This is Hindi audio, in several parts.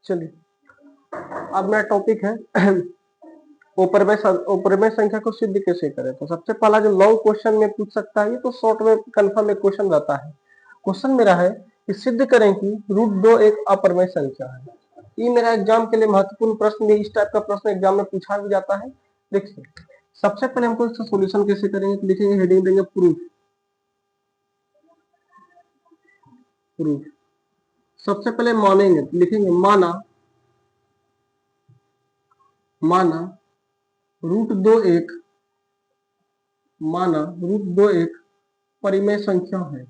चलिए, अब मेरा टॉपिक है उपरिमेय संख्या को सिद्ध कैसे करें। तो सबसे पहला जो लॉन्ग क्वेश्चन में पूछ सकता है, ये तो शॉर्ट में कंफर्म एक क्वेश्चन रहता है। क्वेश्चन मेरा है कि सिद्ध करें कि √2 एक अपरिमेय संख्या है। ये मेरा एग्जाम के लिए महत्वपूर्ण प्रश्न है। इस टाइप का प्रश्न एग्जाम में पूछा भी जाता है। देखिए, सबसे पहले हमको इसका सोल्यूशन कैसे करेंगे, तो लिखेंगे, हेडिंग देंगे प्रूफ। प्रूफ सबसे पहले मानेंगे, लिखेंगे माना √2 एक परिमेय संख्या है।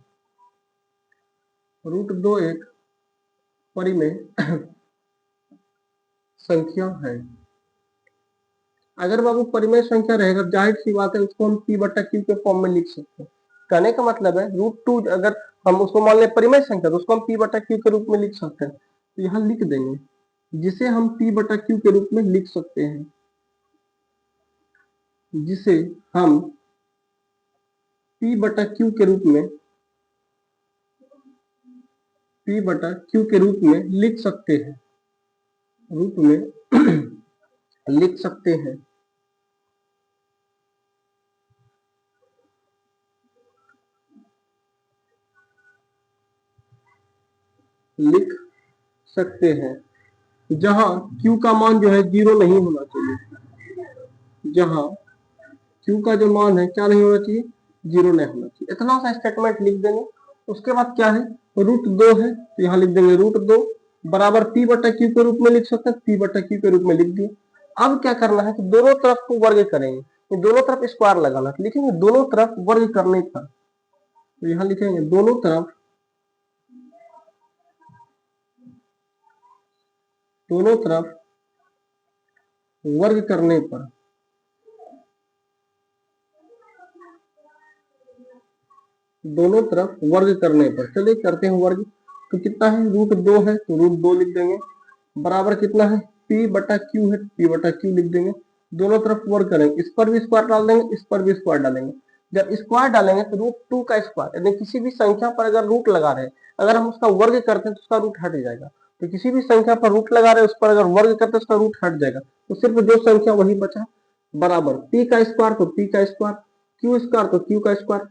√2 एक परिमेय संख्या है। अगर बाबू परिमेय संख्या रहेगा, जाहिर सी बात है उसको हम p/q के फॉर्म में लिख सकते हैं। कहने का मतलब है √2 अगर हम उसको मान लें परिमेय संख्या, तो उसको हम p/q के रूप में लिख सकते हैं। तो यहाँ लिख देंगे, जिसे हम p/q के रूप में लिख सकते हैं, जिसे हम p/q के रूप में लिख सकते हैं, रूप में लिख सकते हैं। लिख सकते हैं जहां q का मान जो है 0 नहीं होना चाहिए। जहां q का जो मान है क्या नहीं होना चाहिए, 0 नहीं होना चाहिए। इतना सा स्टेटमेंट लिख देंगे। उसके बाद क्या है, √2 है, तो यहाँ लिख देंगे √2 बराबर p/q के रूप में लिख सकते हैं, p/q के रूप में लिख दिए। अब क्या करना है कि दोनों तरफ को वर्ग करेंगे, दोनों तरफ स्क्वायर लगाना। लिखेंगे दोनों तरफ वर्ग करने पर, तो यहाँ लिखेंगे दोनों तरफ वर्ग करने पर, दोनों तरफ वर्ग करने पर। चलिए करते हैं वर्ग। तो कितना है, √2 है, तो √2 लिख देंगे, बराबर कितना है, p/q है, p/q लिख देंगे। दोनों तरफ वर्ग करेंगे, इस पर भी स्क्वायर डाल देंगे, इस पर भी स्क्वायर डालेंगे। जब स्क्वायर डालेंगे तो √2 का स्क्वायर, यानी किसी भी संख्या पर अगर रूट लगा रहे हैं, अगर हम उसका वर्ग करते हैं तो उसका रूट हट जाएगा। तो किसी भी संख्या पर रूट लगा रहे हैं, उस पर अगर वर्ग करते हैं उसका रूट हट जाएगा। तो सिर्फ जो संख्या वही बचा, बराबर p का स्क्वायर तो p का स्क्वायर, q स्क्वायर तो q का स्क्वायर।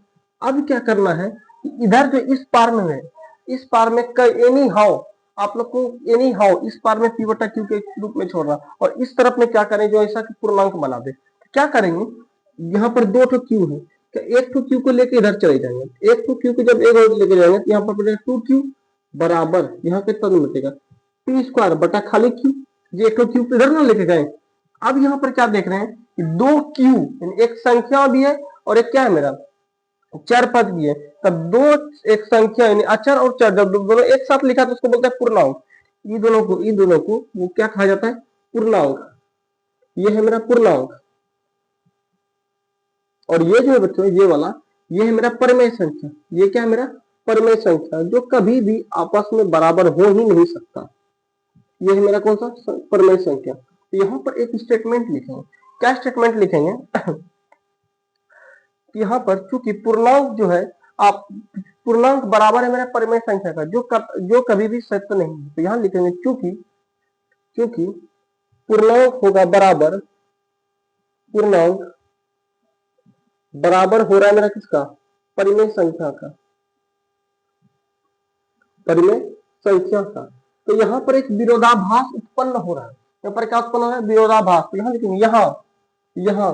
अब क्या करना है, इधर जो इस पार में है, इस पार में एनी हाउ आप लोग को एनी हाउ इस पार में p/q के रूप में छोड़ना, और इस तरफ में क्या करें, जो ऐसा कि पूर्णांक बना दे। क्या करेंगे, यहाँ पर 2 q है, तो एक q को लेके इधर चले जाएंगे। एक q को जब एक और लेके जाएंगे तो यहाँ पर 2q बराबर, यहाँ पे तब मिलेगा p² बटा खाली q। ये एक q इधर ना लेके गए। अब यहाँ पर क्या देख रहे हैं कि 2q, एक संख्या भी है और एक क्या है मेरा चर पद भी है। तब दो एक संख्या यानी अचर और चर जब दोनों एक साथ लिखा तो उसको बोलते हैं पूर्णांक। ये दोनों को वो क्या कहा जाता है, पूर्णांक। ये है मेरा पूर्णांक, और ये जो है बच्चों ये वाला, ये है मेरा परिमेय संख्या। ये क्या है मेरा परिमेय संख्या, जो कभी भी आपस में बराबर हो ही नहीं सकता। ये है मेरा कौन सा परिमेय संख्या। तो यहाँ पर एक स्टेटमेंट लिखेंगे। क्या स्टेटमेंट लिखेंगे यहाँ पर चूंकि पूर्णांक जो है, आप पूर्णांक बराबर है मेरा परिमेय संख्या का, जो कभी भी सत्य नहीं है। तो यहाँ लिखेंगे क्योंकि पूर्णांक होगा बराबर, पूर्णांक बराबर हो रहा है मेरा किसका, परिमेय संख्या का, परिमेय संख्या का। तो यहाँ पर एक विरोधाभास उत्पन्न हो रहा है। यहाँ पर क्या उत्पन्न हो रहा है, विरोधाभास। तो यहाँ लिखेंगे यहाँ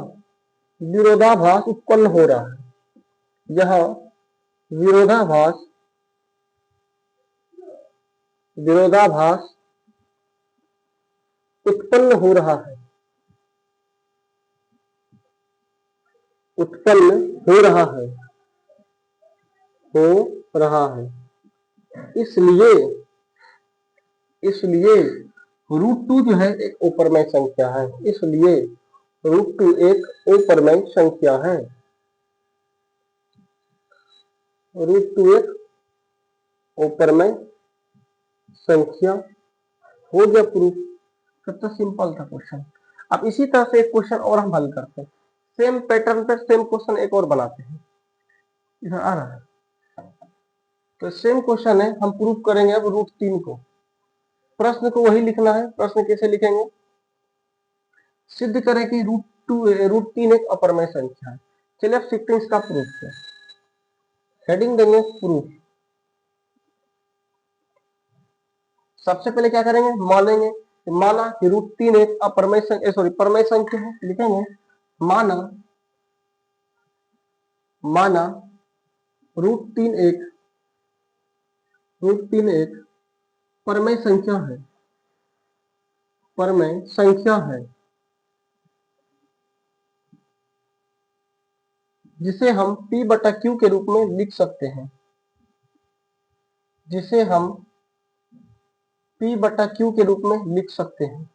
विरोधाभास उत्पन्न हो रहा है, यहाँ विरोधाभास उत्पन्न हो रहा है, उत्पन्न हो रहा है। इसलिए √2 जो है एक अपरिमेय संख्या है। इसलिए √2 एक अपरिमेय संख्या है। √2 एक अपरिमेय संख्या हो गया प्रूफ। कितना सिंपल था क्वेश्चन। अब इसी तरह से एक क्वेश्चन और हम हल करते हैं, सेम पैटर्न पर सेम क्वेश्चन एक और बनाते हैं। इधर आ रहा है, तो सेम क्वेश्चन है, हम प्रूफ करेंगे अब √3 को। प्रश्न को वही लिखना है। प्रश्न कैसे लिखेंगे? सिद्ध करें कि √3 एक अपरमेय संख्या है। चलिए अब सीखते हैं इसका प्रूफ क्या। हेडिंग देंगे प्रूफ। सबसे पहले क्या करेंगे? मानेंगे। माना कि √3 एक अपरमेय संख्या, सॉरी परमेय संख्या है। लिखेंगे माना √3 एक परमेय संख्या है। परमेय संख्या है जिसे हम P/Q के रूप में लिख सकते हैं। जिसे हम P/Q के रूप में लिख सकते हैं।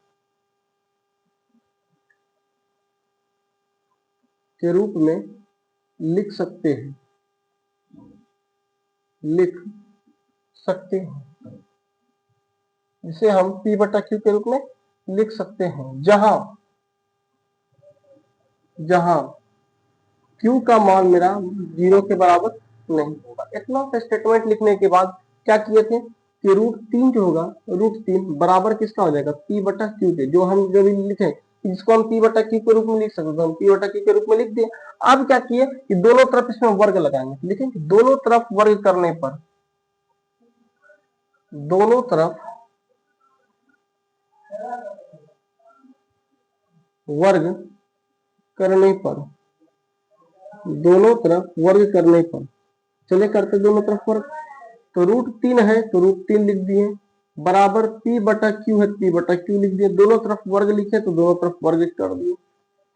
के रूप में लिख सकते हैं। लिख सकते हैं। जिसे हम P/Q के रूप में लिख सकते हैं। जहां Q का मान मेरा 0 के बराबर नहीं होगा। इतना स्टेटमेंट लिखने के बाद क्या किए थे कि √3 जो होगा, √3 बराबर किसका हो जाएगा? P/Q के। जो हम जो भी लिखे, जिसको हम P/Q के रूप में लिख सकते, तो हम P/Q के रूप में लिख दिए। अब क्या किए कि दोनों तरफ इसमें वर्ग लगाएंगे। लिखेंगे दोनों तरफ वर्ग करने पर, दोनों तरफ वर्ग करने पर, दोनों तरफ वर्ग करने पर, चले करते दोनों तरफ वर्ग। तो √3 है तो √3 लिख दिए, बराबर P/Q है, P/Q लिख दिए। दोनों तरफ वर्ग लिखे तो दोनों तरफ वर्ग कर दिए।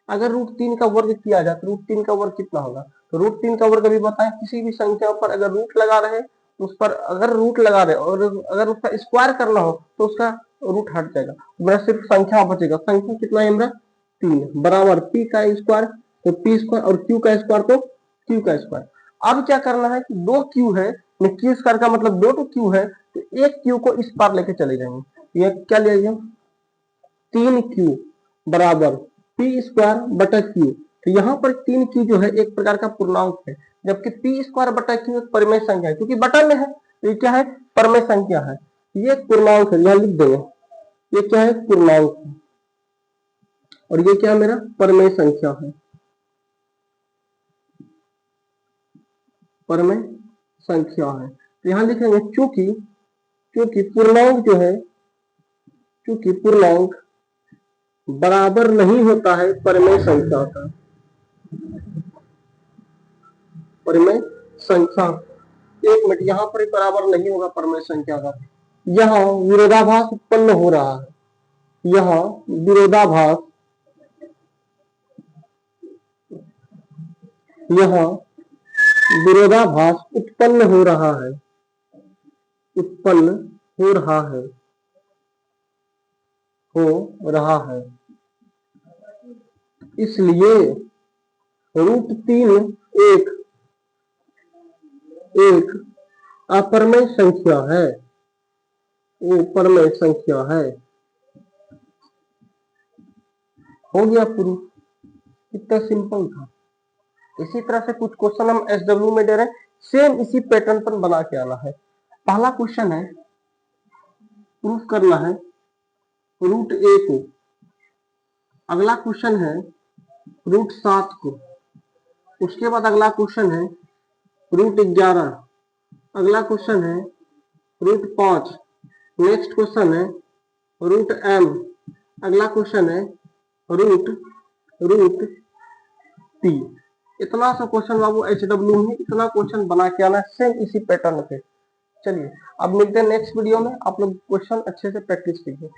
अगर √3 का वर्ग किया जाए तो √3 का वर्ग कितना होगा? तो √3 का वर्ग अभी बताएं, किसी भी संख्या पर अगर रूट लगा रहे, उस पर अगर रूट लगा रहे और अगर उसका स्क्वायर करना हो तो उसका रूट हट जाएगा, मेरा सिर्फ संख्या बचेगा। संख्या कितना है मेरा? 3, बराबर P का स्क्वायर तो P² और Q का स्क्वायर तो Q का स्क्वायर। अब क्या करना है कि 2 Q है, Q² का मतलब 2 Q है, तो एक Q को इस पार लेके चले जाएंगे। ये क्या ले जाएंगे? 3Q बराबर P²/Q। तो यहाँ पर 3Q जो है एक प्रकार का पूर्णांक है, जबकि P²/Q एक परिमेय संख्या है। क्योंकि बटा में है तो ये क्या है? परमेय संख्या है। ये एक पूर्णांक है, यहाँ लिख देंगे। ये क्या है? पूर्णांक है। और ये क्या मेरा? परमेय संख्या है। परमेय संख्या है। तो यहाँ लिखेंगे क्योंकि पूर्णांक जो है, क्योंकि पूर्णांक बराबर नहीं होता है परमेय संख्या का। परमेय संख्या, एक मिनट, यहाँ पर बराबर नहीं होगा परमेय संख्या का। यहाँ विरोधाभास उत्पन्न हो रहा है। यहाँ विरोधाभास, यहाँ विरोधाभास उत्पन्न हो रहा है। उत्पन्न हो रहा है। हो रहा है। इसलिए √3 एक अपरमेय संख्या है। वो परमेय संख्या है। हो गया प्रूफ। कितना सिंपल था। इसी तरह से कुछ क्वेश्चन हम SW में दे रहे हैं, सेम इसी पैटर्न पर बना के आना है। पहला क्वेश्चन है, प्रूफ करना है √A को। अगला क्वेश्चन है √7 को। उसके बाद अगला क्वेश्चन है √11। अगला क्वेश्चन है √5। नेक्स्ट क्वेश्चन है √M। अगला क्वेश्चन है √P। इतना सा क्वेश्चन बाबू HW में, इतना क्वेश्चन बना के आना सेम इसी पैटर्न पे। चलिए अब मिलते हैं नेक्स्ट वीडियो में। आप लोग क्वेश्चन अच्छे से प्रैक्टिस कीजिए।